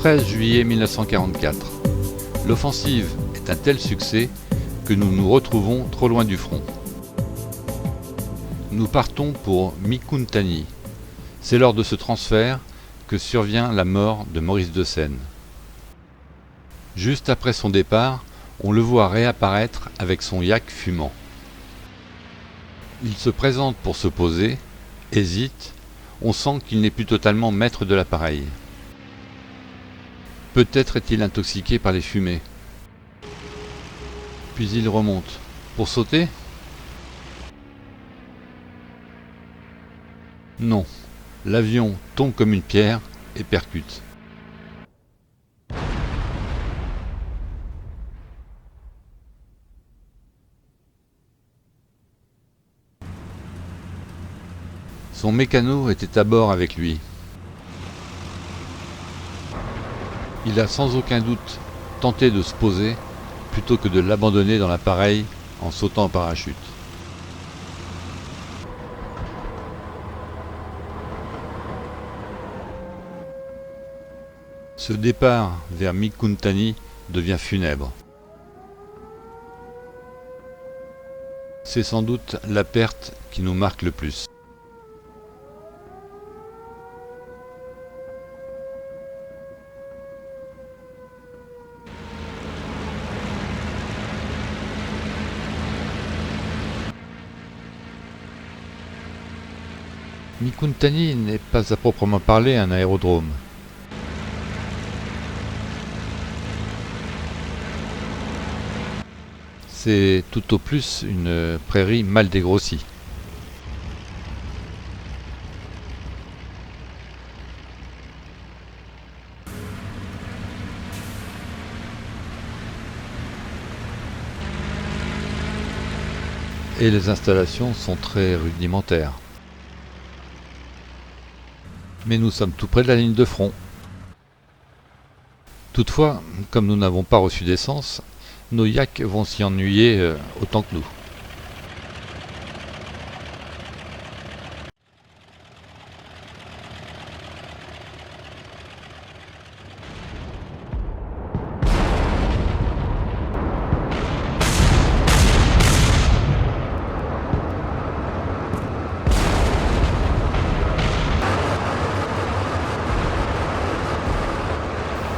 13 juillet 1944. L'offensive est un tel succès que nous nous retrouvons trop loin du front. Nous partons pour Mikountani. C'est lors de ce transfert que survient la mort de Maurice de Seine. Juste après son départ, on le voit réapparaître avec son yak fumant. Il se présente pour se poser, hésite, on sent qu'il n'est plus totalement maître de l'appareil. Peut-être est-il intoxiqué par les fumées. Puis il remonte. Pour sauter ? Non, l'avion tombe comme une pierre et percute. Son mécano était à bord avec lui. Il a sans aucun doute tenté de se poser plutôt que de l'abandonner dans l'appareil en sautant en parachute. Ce départ vers Mikountani devient funèbre. C'est sans doute la perte qui nous marque le plus. Mikountani n'est pas à proprement parler un aérodrome. C'est tout au plus une prairie mal dégrossie. Et les installations sont très rudimentaires. Mais nous sommes tout près de la ligne de front. Toutefois, comme nous n'avons pas reçu d'essence, nos yaks vont s'y ennuyer autant que nous.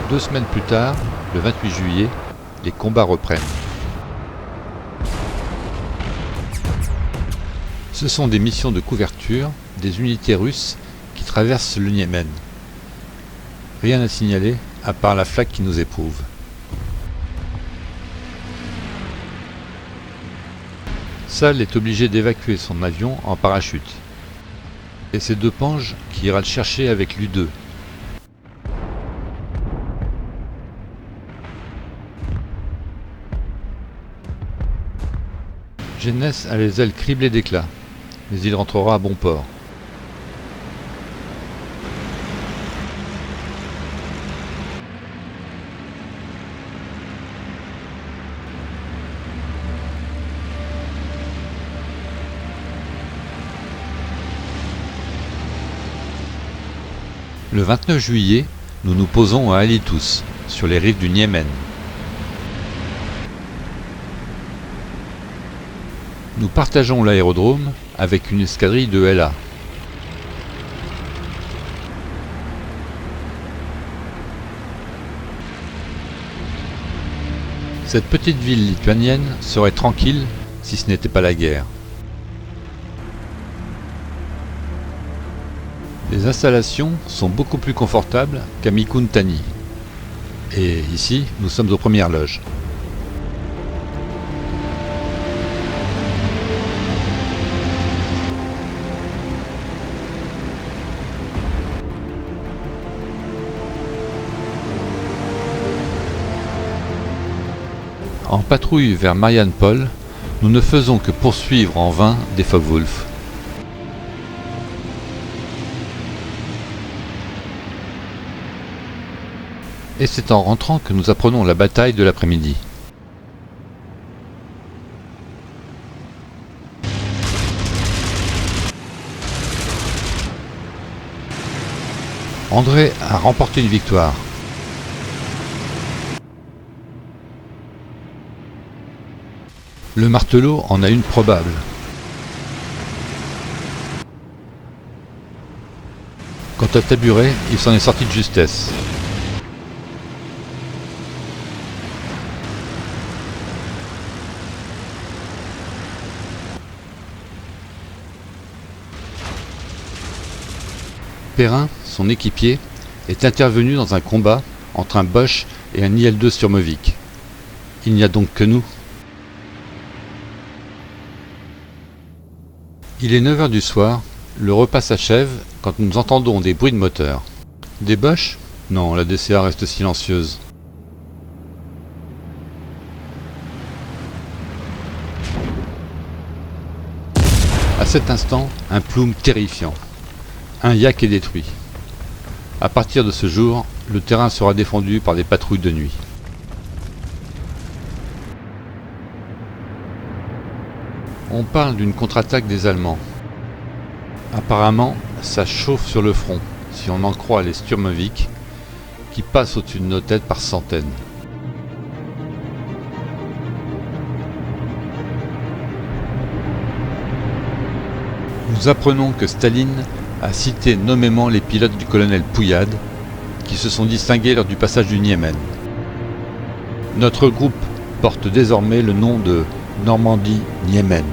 Deux semaines plus tard, le 28 juillet, les combats reprennent. Ce sont des missions de couverture des unités russes qui traversent le Niémen. Rien à signaler à part la flaque qui nous éprouve. Sal est obligé d'évacuer son avion en parachute. Et c'est Depange qui ira le chercher avec l'U-2. Genès a les ailes criblées d'éclats, mais il rentrera à bon port. Le 29 juillet, nous nous posons à Alitous, sur les rives du Niémen. Nous partageons l'aérodrome avec une escadrille de LA. Cette petite ville lituanienne serait tranquille si ce n'était pas la guerre. Les installations sont beaucoup plus confortables qu'à Mikountani. Et ici, nous sommes aux premières loges. En patrouille vers Mariannpol, nous ne faisons que poursuivre en vain des Focke-Wulf. Et c'est en rentrant que nous apprenons la bataille de l'après-midi. André a remporté une victoire. Le martelot en a une probable. Quant à Taburet, il s'en est sorti de justesse. Perrin, son équipier, est intervenu dans un combat entre un Boche et un IL-2 Sturmovik. Il n'y a donc que nous. Il est 9 h du soir, le repas s'achève quand nous entendons des bruits de moteur. Des Boches ? Non, la DCA reste silencieuse. À cet instant, un ploum terrifiant. Un yak est détruit. À partir de ce jour, le terrain sera défendu par des patrouilles de nuit. On parle d'une contre-attaque des Allemands. Apparemment, ça chauffe sur le front, si on en croit les Sturmovik, qui passent au-dessus de nos têtes par centaines. Nous apprenons que Staline a cité nommément les pilotes du colonel Pouillade, qui se sont distingués lors du passage du Niémen. Notre groupe porte désormais le nom de Normandie-Niémen.